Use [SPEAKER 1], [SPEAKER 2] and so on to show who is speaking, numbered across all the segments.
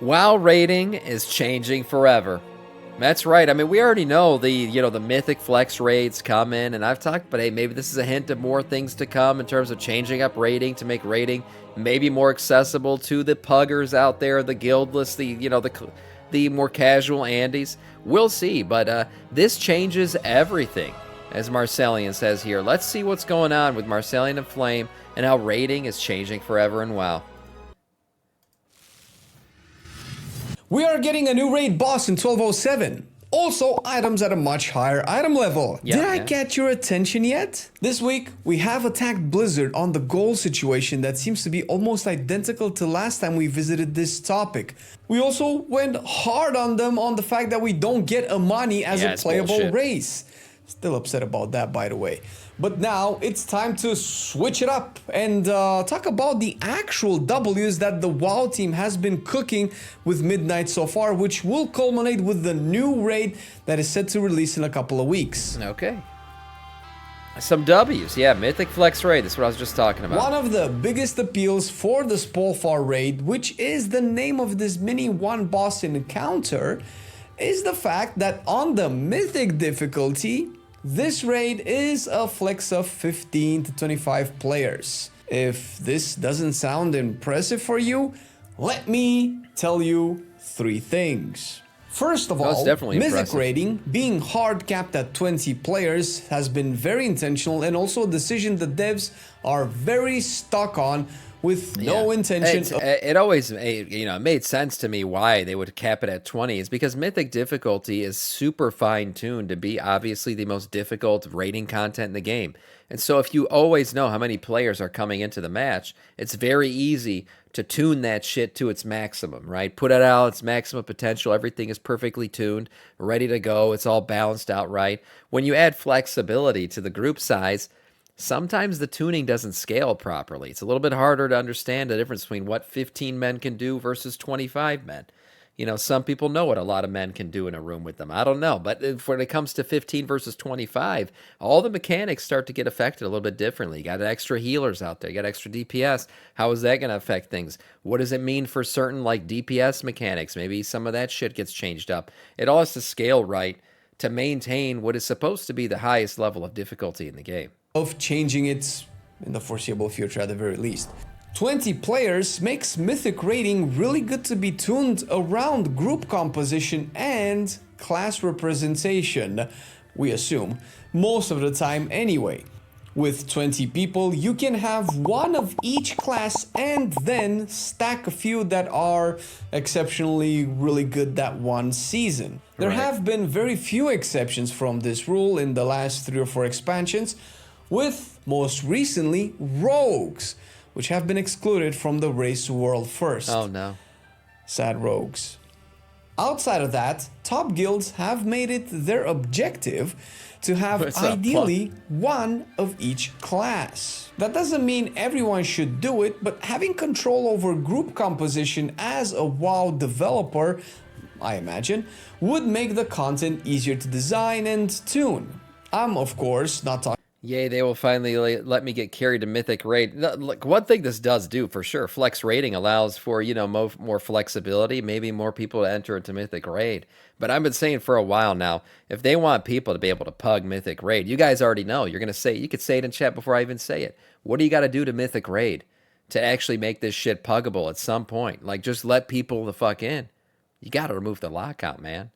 [SPEAKER 1] WoW rating is changing forever. That's right. I mean, we already know the mythic flex raids come in, and I've talked, but hey, maybe this is a hint of more things to come in terms of changing up rating to make rating maybe more accessible to the puggers out there, the guildless, the more casual Andes. We'll see, but this changes everything, as Marcellian says here. Let's see what's going on with Marcellian and Flame and how rating is changing forever in WoW.
[SPEAKER 2] We are getting a new raid boss in 1207. Also, items at a much higher item level. Did I get your attention yet? This week, we have attacked Blizzard on the goal situation that seems to be almost identical to last time we visited this topic. We also went hard on them on the fact that we don't get Amani as a playable race. Still upset about that, by the way. But now it's time to switch it up and talk about the actual W's that the WoW team has been cooking with Midnight so far, which will culminate with the new raid that is set to release in a couple of weeks.
[SPEAKER 1] Okay. Some W's, yeah, Mythic Flex Raid, that's what I was just talking about.
[SPEAKER 2] One of the biggest appeals for the Spolfar raid, which is the name of this mini one boss encounter, is the fact that on the Mythic difficulty, this raid is a flex of 15 to 25 players. If this doesn't sound impressive for you, let me tell you 3 things. First of all, Mythic rating, being hard capped at 20 players, has been very intentional and also a decision the devs are very stuck on with no intention of...
[SPEAKER 1] It always it made sense to me why they would cap it at 20 is because Mythic difficulty is super fine-tuned to be obviously the most difficult rating content in the game. And so if you always know how many players are coming into the match, it's very easy to tune that shit to its maximum, right? Put it out its maximum potential, everything is perfectly tuned, ready to go, it's all balanced out right. When you add flexibility to the group size, sometimes the tuning doesn't scale properly. It's a little bit harder to understand the difference between what 15 men can do versus 25 men. You know, some people know what a lot of men can do in a room with them. I don't know. But when it comes to 15 versus 25, all the mechanics start to get affected a little bit differently. You got extra healers out there. You got extra DPS. How is that going to affect things? What does it mean for certain, like, DPS mechanics? Maybe some of that shit gets changed up. It all has to scale right to maintain what is supposed to be the highest level of difficulty in the game.
[SPEAKER 2] Of changing it in the foreseeable future at the very least. 20 players makes Mythic rating really good to be tuned around group composition and class representation, we assume, most of the time anyway. With 20 people, you can have one of each class and then stack a few that are exceptionally really good that one season. There have been very few exceptions from this rule in the last 3 or 4 expansions, with most recently rogues, which have been excluded from the race world first.
[SPEAKER 1] Oh no.
[SPEAKER 2] Sad rogues. Outside of that, top guilds have made it their objective to have ideally one of each class. That doesn't mean everyone should do it, but having control over group composition as a WoW developer, I imagine, would make the content easier to design and tune. I'm, of course, not talking...
[SPEAKER 1] Yay, they will finally let me get carried to Mythic Raid. Look, one thing this does do, for sure, flex rating allows for, more flexibility, maybe more people to enter into Mythic Raid. But I've been saying for a while now, if they want people to be able to pug Mythic Raid, you guys already know, you could say it in chat before I even say it. What do you got to do to Mythic Raid to actually make this shit puggable at some point? Like, just let people the fuck in. You got to remove the lockout, man.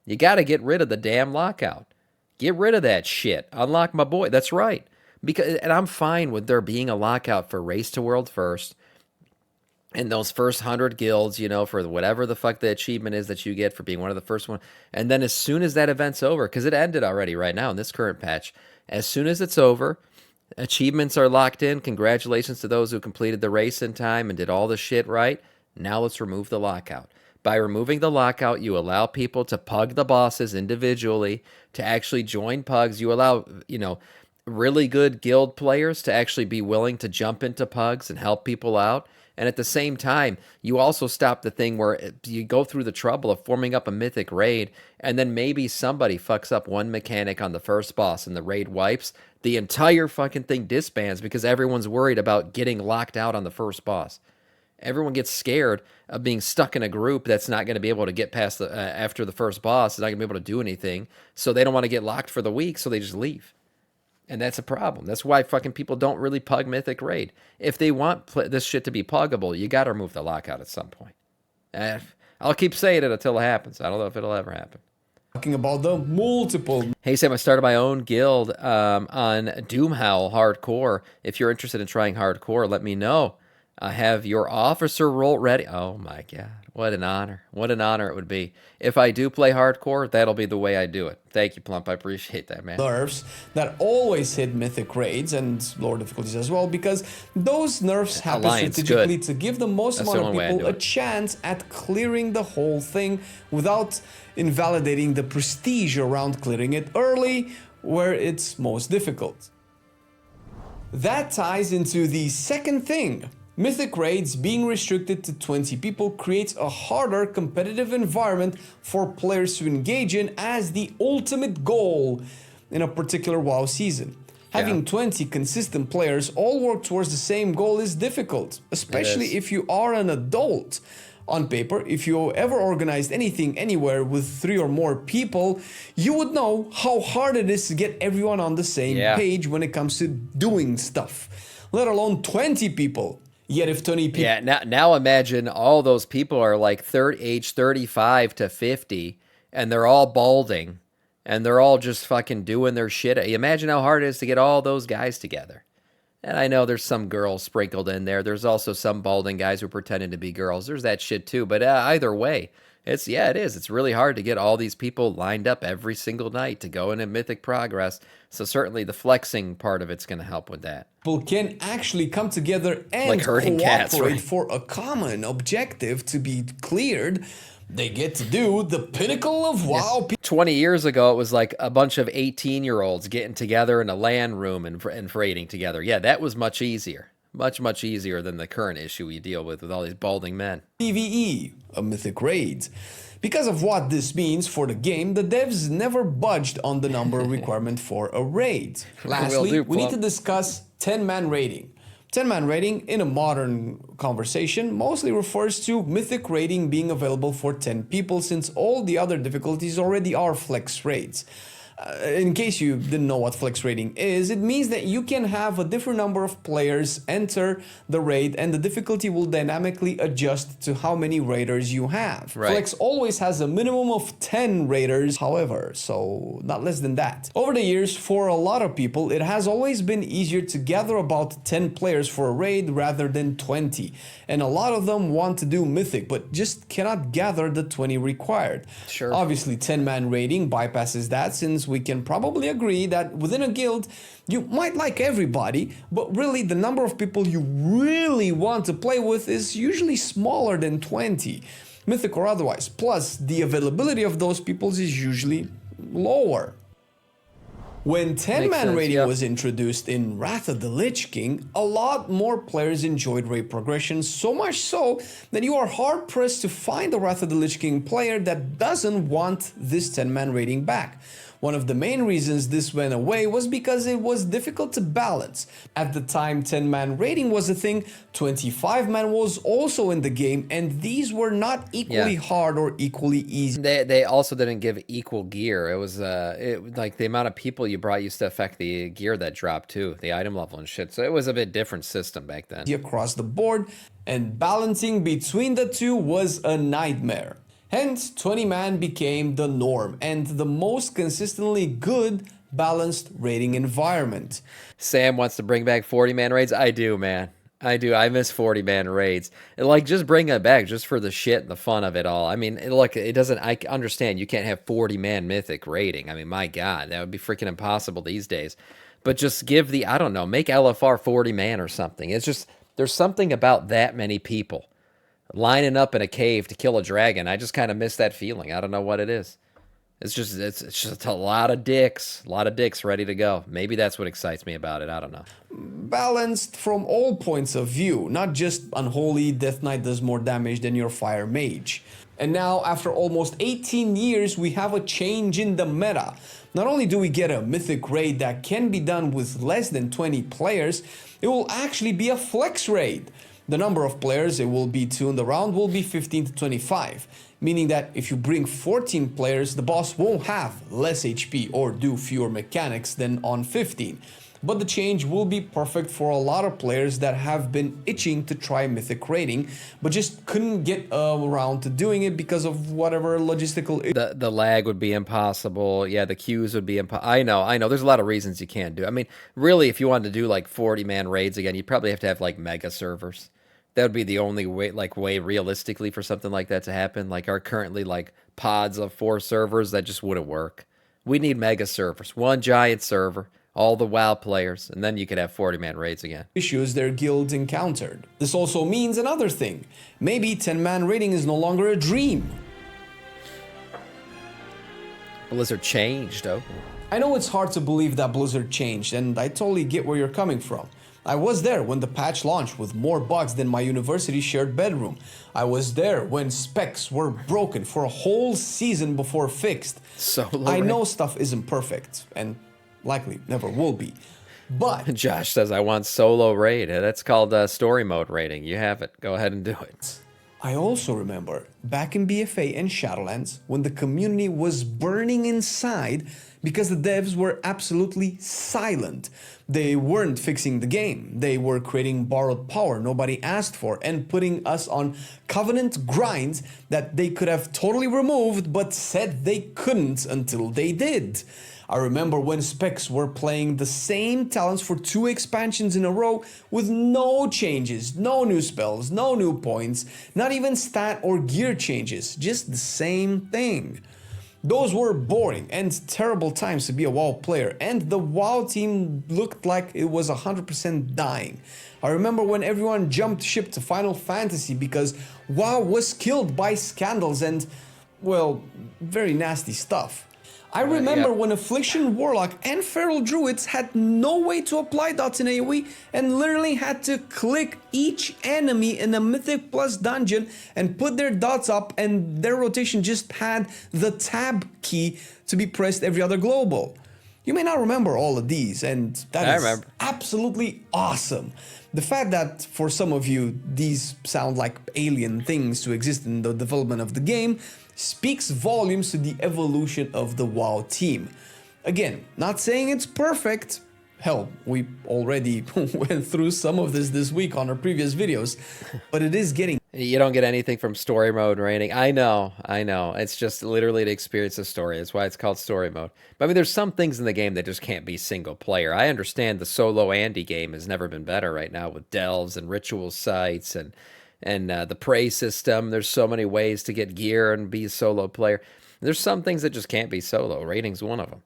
[SPEAKER 1] You got to get rid of the damn lockout. Get rid of that shit. Unlock my boy. That's right. And I'm fine with there being a lockout for Race to World first. And those first 100 guilds, for whatever the fuck the achievement is that you get for being one of the first one. And then as soon as that event's over, because it ended already right now in this current patch, as soon as it's over, achievements are locked in. Congratulations to those who completed the race in time and did all the shit right. Now let's remove the lockout. By removing the lockout, you allow people to pug the bosses individually, to actually join pugs. You allow, really good guild players to actually be willing to jump into pugs and help people out. And at the same time, you also stop the thing where you go through the trouble of forming up a Mythic raid, and then maybe somebody fucks up one mechanic on the first boss and the raid wipes. The entire fucking thing disbands because everyone's worried about getting locked out on the first boss. Everyone gets scared of being stuck in a group that's not going to be able to get past the after the first boss. Is not going to be able to do anything, so they don't want to get locked for the week, so they just leave. And that's a problem. That's why fucking people don't really pug Mythic Raid. If they want this shit to be puggable, you got to remove the lockout at some point. I'll keep saying it until it happens. I don't know if it'll ever happen.
[SPEAKER 2] Talking about the multiple.
[SPEAKER 1] Hey Sam, I started my own guild on Doomhowl Hardcore. If you're interested in trying Hardcore, let me know. I have your officer role ready. Oh my god, what an honor. What an honor it would be. If I do play Hardcore, that'll be the way I do it. Thank you, Plump. I appreciate that, man.
[SPEAKER 2] Nerfs that always hit Mythic Raids and lower difficulties as well, because those nerfs happen strategically to give the most amount of people a chance at clearing the whole thing without invalidating the prestige around clearing it early where it's most difficult. That ties into the second thing. Mythic Raids being restricted to 20 people creates a harder competitive environment for players to engage in as the ultimate goal in a particular WoW season. Having 20 consistent players all work towards the same goal is difficult, especially if you are an adult. On paper, if you ever organized anything anywhere with 3 or more people, you would know how hard it is to get everyone on the same page when it comes to doing stuff, let alone 20 people. Yet if 20 people...
[SPEAKER 1] Yeah, now imagine all those people are like age 35 to 50, and they're all balding, and they're all just fucking doing their shit. Imagine how hard it is to get all those guys together. And I know there's some girls sprinkled in there. There's also some balding guys who are pretending to be girls. There's that shit too. But either way, it is. It's really hard to get all these people lined up every single night to go into Mythic Progress. So certainly the flexing part of it's going to help with that.
[SPEAKER 2] People can actually come together and
[SPEAKER 1] like herding cats, right?
[SPEAKER 2] For a common objective to be cleared. They get to do the pinnacle of WoW.
[SPEAKER 1] 20 years ago, it was like a bunch of 18-year-olds getting together in a LAN room and raiding together. Yeah, that was much easier. Much easier than the current issue we deal with all these balding men.
[SPEAKER 2] PvE, a Mythic Raids. Because of what this means for the game, the devs never budged on the number requirement for a raid. Lastly, we need to discuss 10-man raiding. 10-man raiding in a modern conversation mostly refers to Mythic raiding being available for 10 people, since all the other difficulties already are flex raids. In case you didn't know what flex raiding is, it means that you can have a different number of players enter the raid and the difficulty will dynamically adjust to how many raiders you have.
[SPEAKER 1] Right.
[SPEAKER 2] Flex always has a minimum of 10 raiders, however, so not less than that. Over the years, for a lot of people, it has always been easier to gather about 10 players for a raid rather than 20. And a lot of them want to do Mythic, but just cannot gather the 20 required.
[SPEAKER 1] Sure.
[SPEAKER 2] Obviously, 10-man raiding bypasses that, since we can probably agree that within a guild, you might like everybody, but really the number of people you really want to play with is usually smaller than 20, Mythic or otherwise. Plus, the availability of those people is usually lower. When 10-man raiding was introduced in Wrath of the Lich King, a lot more players enjoyed raid progression, so much so that you are hard-pressed to find a Wrath of the Lich King player that doesn't want this 10-man raiding back. One of the main reasons this went away was because it was difficult to balance. At the time 10-man raiding was a thing, 25-man was also in the game, and these were not equally hard or equally easy.
[SPEAKER 1] They also didn't give equal gear. It was like the amount of people you brought used to affect the gear that dropped too, the item level and shit. So it was a bit different system back then.
[SPEAKER 2] Across the board, and balancing between the two was a nightmare. Hence, 20-man became the norm and the most consistently good, balanced raiding environment.
[SPEAKER 1] Sam wants to bring back 40-man raids. I do, man. I do. I miss 40-man raids. Like, just bring it back just for the shit and the fun of it all. I mean, look, it doesn't... I understand you can't have 40-man mythic raiding. I mean, my God, that would be freaking impossible these days. But just give the... I don't know, make LFR 40-man or something. It's just... There's something about that many people lining up in a cave to kill a dragon. I just kind of miss that feeling. I don't know what it is. It's just a lot of dicks ready to go. Maybe that's what excites me about it. I don't know.
[SPEAKER 2] Balanced from all points of view, not just unholy Death Knight does more damage than your fire mage. And now, after almost 18 years, we have a change in the meta. Not only do we get a mythic raid that can be done with less than 20 players, it will actually be a flex raid. The number of players it will be tuned around will be 15 to 25, meaning that if you bring 14 players, the boss won't have less HP or do fewer mechanics than on 15. But the change will be perfect for a lot of players that have been itching to try Mythic raiding, but just couldn't get around to doing it because of whatever logistical...
[SPEAKER 1] The lag would be impossible. Yeah, the queues would be impossible. I know. There's a lot of reasons you can't do it. I mean, really, if you wanted to do like 40-man raids again, you'd probably have to have like mega servers. That would be the only way realistically for something like that to happen. Like our currently like pods of 4 servers, that just wouldn't work. We need mega servers. One giant server, all the WoW players, and then you could have 40-man raids again.
[SPEAKER 2] Issues their guilds encountered. This also means another thing. Maybe 10-man raiding is no longer a dream.
[SPEAKER 1] Blizzard changed, oh.
[SPEAKER 2] I know it's hard to believe that Blizzard changed, and I totally get where you're coming from. I was there when the patch launched with more bugs than my university shared bedroom. I was there when specs were broken for a whole season before fixed. I know stuff isn't perfect, and likely never will be. But
[SPEAKER 1] Josh says, I want solo raid. That's called story mode raiding. You have it. Go ahead and do it.
[SPEAKER 2] I also remember back in BFA and Shadowlands when the community was burning inside because the devs were absolutely silent. They weren't fixing the game. They were creating borrowed power nobody asked for and putting us on covenant grinds that they could have totally removed but said they couldn't until they did. I remember when specs were playing the same talents for 2 expansions in a row with no changes, no new spells, no new points, not even stat or gear changes, just the same thing. Those were boring and terrible times to be a WoW player, and the WoW team looked like it was 100% dying. I remember when everyone jumped ship to Final Fantasy because WoW was killed by scandals and, well, very nasty stuff. I remember when Affliction Warlock and Feral Druids had no way to apply dots in AoE and literally had to click each enemy in a Mythic Plus dungeon and put their dots up, and their rotation just had the tab key to be pressed every other global. You may not remember all of these, and that is absolutely awesome. The fact that for some of you these sound like alien things to exist in the development of the game speaks volumes to the evolution of the WoW team. Again, not saying it's perfect. Hell, we already went through some of this week on our previous videos, but it is getting...
[SPEAKER 1] You don't get anything from story mode raiding. I know. It's just literally to experience a story. That's why it's called story mode. But I mean, there's some things in the game that just can't be single player. I understand the solo Andy game has never been better right now with delves and ritual sites and the prey system. There's so many ways to get gear and be a solo player. There's some things that just can't be solo. Raiding's one of them.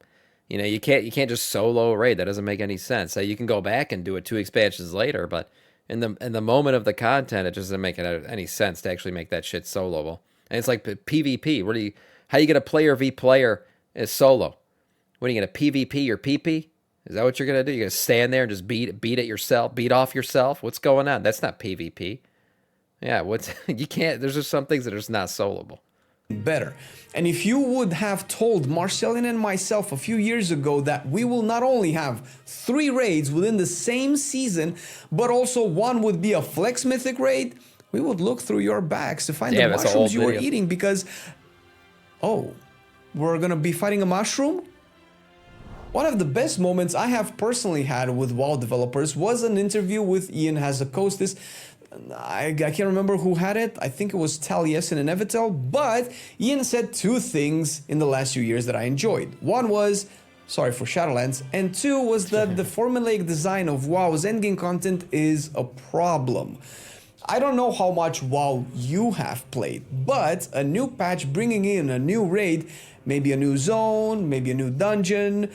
[SPEAKER 1] You know, you can't just solo raid. That doesn't make any sense. You can go back and do it 2 expansions later, but in the moment of the content, it just doesn't make any sense to actually make that shit soloable. And it's like PvP. How you get a player v player is solo? What are you gonna PvP your PP? Is that what you're gonna do? You're gonna stand there and just beat it yourself, beat off yourself? What's going on? That's not PvP. Yeah, you can't. There's just some things that are just not soloable.
[SPEAKER 2] Better. And if you would have told Marcelin and myself a few years ago that we will not only have 3 raids within the same season, but also one would be a flex mythic raid, we would look through your bags to find the mushrooms you were eating because, oh, we're gonna be fighting a mushroom? One of the best moments I have personally had with WoW developers was an interview with Ian Hazakostas. I can't remember who had it. I think it was Taliesin and Evitel, but Ian said 2 things in the last few years that I enjoyed. One was, sorry for Shadowlands, and 2 was that the formulaic design of WoW's endgame content is a problem. I don't know how much WoW you have played, but a new patch bringing in a new raid, maybe a new zone, maybe a new dungeon,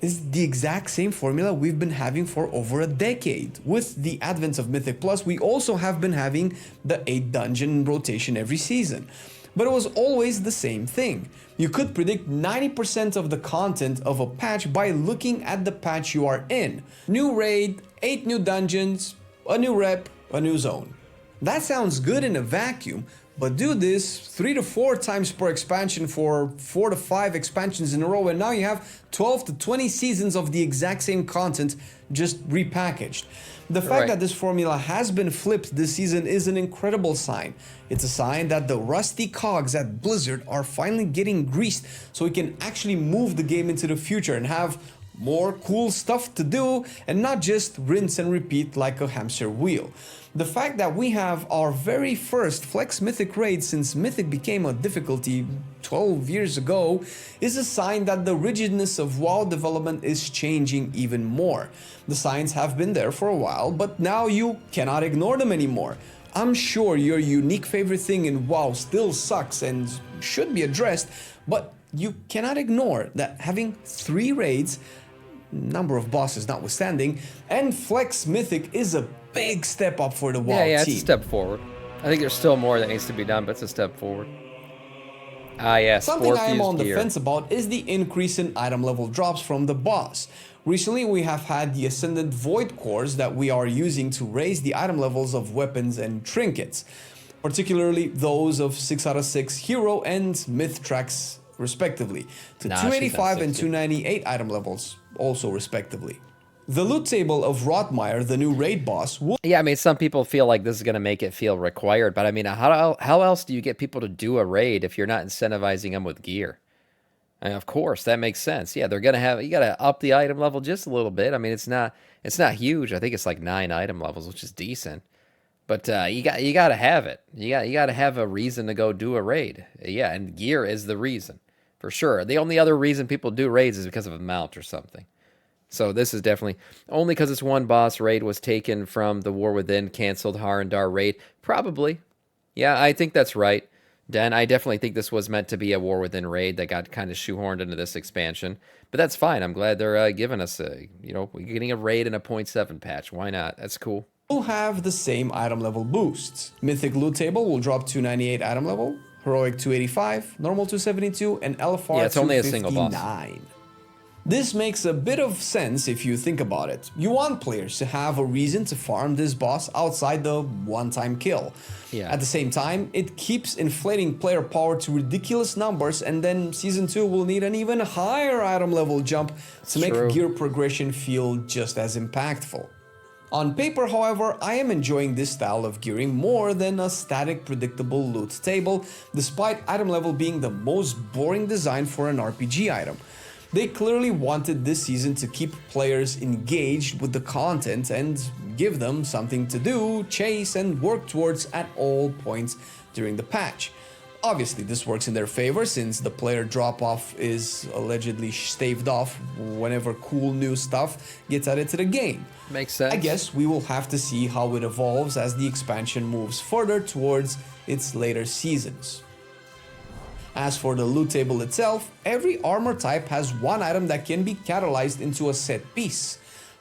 [SPEAKER 2] is the exact same formula we've been having for over a decade. With the advent of Mythic Plus, we also have been having the 8 dungeon rotation every season. But it was always the same thing. You could predict 90% of the content of a patch by looking at the patch you are in. New raid, 8 new dungeons, a new rep, a new zone. That sounds good in a vacuum, but do this 3 to 4 times per expansion for 4 to 5 expansions in a row, and now you have 12 to 20 seasons of the exact same content, just repackaged. The fact that this formula has been flipped this season is an incredible sign. It's a sign that the rusty cogs at Blizzard are finally getting greased so we can actually move the game into the future and have more cool stuff to do and not just rinse and repeat like a hamster wheel. The fact that we have our very first Flex Mythic raid since Mythic became a difficulty 12 years ago is a sign that the rigidness of WoW development is changing even more. The signs have been there for a while, but now you cannot ignore them anymore. I'm sure your unique favorite thing in WoW still sucks and should be addressed, but you cannot ignore that having 3 raids, number of bosses notwithstanding, and Flex Mythic is a big step up for the WoW team.
[SPEAKER 1] Yeah, it's a step forward. I think there's still more that needs to be done, but it's a step forward. Ah, yes.
[SPEAKER 2] Something I am on the fence about is the increase in item level drops from the boss. Recently, we have had the Ascendant Void Cores that we are using to raise the item levels of weapons and trinkets, particularly those of 6 out of 6 hero and myth tracks respectively, to 285 and 298 item levels also respectively. The loot table of Rotmire, the new raid boss, will...
[SPEAKER 1] Yeah, I mean, some people feel like this is going to make it feel required, but I mean, how else do you get people to do a raid if you're not incentivizing them with gear? And of course, that makes sense. Yeah, they're going to have, you got to up the item level just a little bit. I mean, it's not huge. I think it's like 9 item levels, which is decent. But you got to have it. You got to have a reason to go do a raid. Yeah, and gear is the reason, for sure. The only other reason people do raids is because of a mount or something. So this is definitely only because this one boss raid was taken from the War Within canceled Harandar raid. Probably. Yeah, I think that's right. Dan, I definitely think this was meant to be a War Within raid that got kind of shoehorned into this expansion. But that's fine. I'm glad they're giving us we're getting a raid and a 0.7 patch. Why not? That's cool.
[SPEAKER 2] Will have the same item level boosts. Mythic loot table will drop 298 item level, Heroic 285, Normal 272, and LFR
[SPEAKER 1] it's only a single boss.
[SPEAKER 2] 259. This makes a bit of sense if you think about it. You want players to have a reason to farm this boss outside the one-time kill.
[SPEAKER 1] Yeah.
[SPEAKER 2] At the same time, it keeps inflating player power to ridiculous numbers, and then Season 2 will need an even higher item level jump to make gear progression feel just as impactful. On paper, however, I am enjoying this style of gearing more than a static predictable loot table, despite item level being the most boring design for an RPG item. They clearly wanted this season to keep players engaged with the content and give them something to do, chase, and work towards at all points during the patch. Obviously, this works in their favor since the player drop-off is allegedly staved off whenever cool new stuff gets added to the game.
[SPEAKER 1] Makes sense.
[SPEAKER 2] I guess we will have to see how it evolves as the expansion moves further towards its later seasons. As for the loot table itself, every armor type has one item that can be catalyzed into a set piece.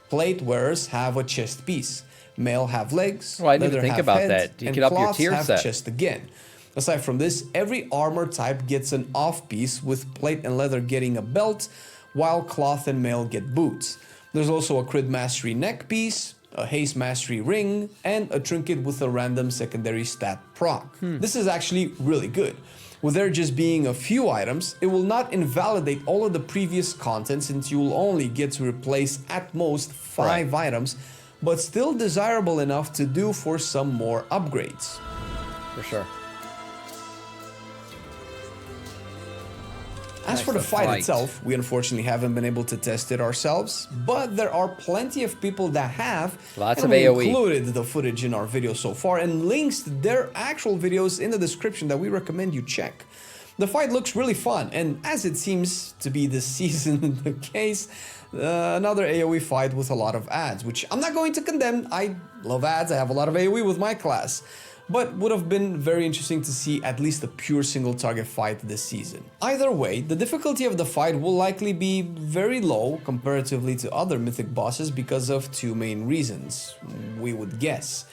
[SPEAKER 2] Plate wearers have a chest piece, mail have legs,
[SPEAKER 1] well, I didn't think about
[SPEAKER 2] head,
[SPEAKER 1] that. You
[SPEAKER 2] and
[SPEAKER 1] could up your
[SPEAKER 2] cloths
[SPEAKER 1] tier
[SPEAKER 2] have
[SPEAKER 1] set.
[SPEAKER 2] chest again. Aside from this, every armor type gets an off piece, with plate and leather getting a belt, while cloth and mail get boots. There's also a crit mastery neck piece, a haste mastery ring, and a trinket with a random secondary stat proc. This is actually really good. With there just being a few items, it will not invalidate all of the previous content since you will only get to replace at most 5 items, but still desirable enough to do for some more upgrades.
[SPEAKER 1] For sure.
[SPEAKER 2] As for the fight itself, we unfortunately haven't been able to test it ourselves, but there are plenty of people that have.
[SPEAKER 1] Lots
[SPEAKER 2] and
[SPEAKER 1] of
[SPEAKER 2] we
[SPEAKER 1] AoE.
[SPEAKER 2] included the footage in our video so far and links to their actual videos in the description that we recommend you check. The fight looks really fun, and as it seems to be this season the case, another AoE fight with a lot of ads, which I'm not going to condemn. I love ads, I have a lot of AoE with my class. But would have been very interesting to see at least a pure single target fight this season. Either way, the difficulty of the fight will likely be very low comparatively to other mythic bosses because of 2 main reasons, we would guess.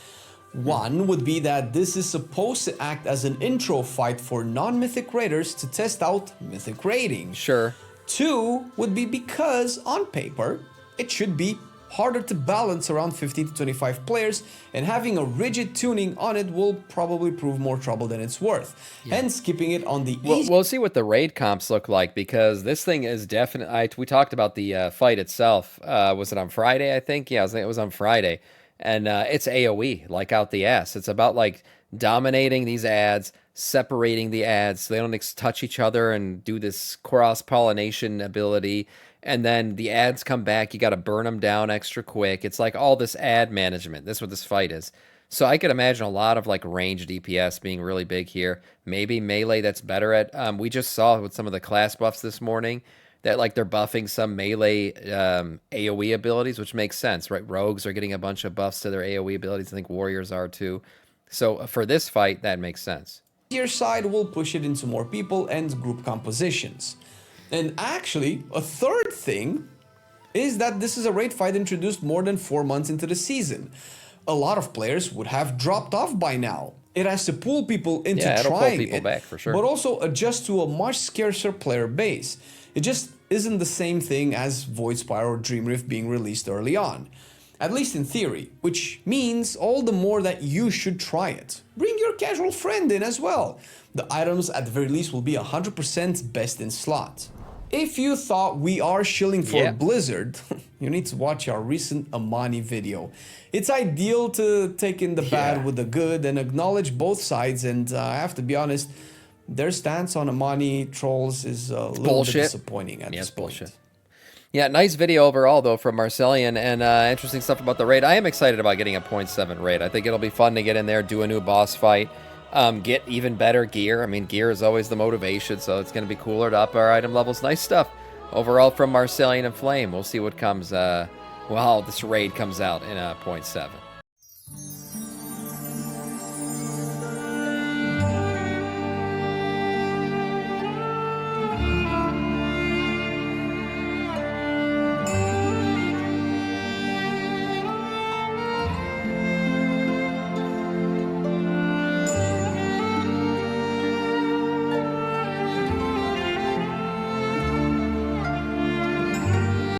[SPEAKER 2] One would be that this is supposed to act as an intro fight for non-mythic raiders to test out mythic raiding.
[SPEAKER 1] Sure.
[SPEAKER 2] 2 would be because, on paper, it should be harder to balance around 15 to 25 players, and having a rigid tuning on it will probably prove more trouble than it's worth. Hence, keeping it on the easy...
[SPEAKER 1] We'll see what the raid comps look like, because this thing is definitely... We talked about the fight itself. Was it on Friday, I think? Yeah, it was on Friday. and it's AoE like out the ass. It's about like dominating these ads, separating the ads so they don't touch each other and do this cross pollination ability. And then the ads come back. You got to burn them down extra quick. It's like all this ad management. This is what this fight is. So I could imagine a lot of like ranged DPS being really big here. Maybe melee that's better at. We just saw with some of the class buffs this morning that like they're buffing some melee AoE abilities, which makes sense, right? Rogues are getting a bunch of buffs to their AoE abilities. I think warriors are too. So for this fight, that makes sense.
[SPEAKER 2] Your side will push it into more people and group compositions. And actually, a third thing is that this is a raid fight introduced more than 4 months into the season. A lot of players would have dropped off by now. It has to pull people into trying
[SPEAKER 1] pull people
[SPEAKER 2] it,
[SPEAKER 1] back for sure.
[SPEAKER 2] but also adjust to a much scarcer player base. It just isn't the same thing as Voidspire or Dream Rift being released early on. At least in theory, which means all the more that you should try it. Bring your casual friend in as well. The items at the very least will be 100% best in slot. If you thought we are shilling for Blizzard, you need to watch our recent Amani video. It's ideal to take in the bad with the good and acknowledge both sides, and I have to be honest, their stance on Amani trolls is a little bit disappointing at this point.
[SPEAKER 1] Yeah, nice video overall, though, from Marcellian, and interesting stuff about the raid. I am excited about getting a 0.7 raid. I think it'll be fun to get in there, do a new boss fight, get even better gear. I mean, gear is always the motivation, so it's going to be cooler to up our item levels. Nice stuff overall from Marcellian and Flame. We'll see what comes, well, this raid comes out in a 0.7.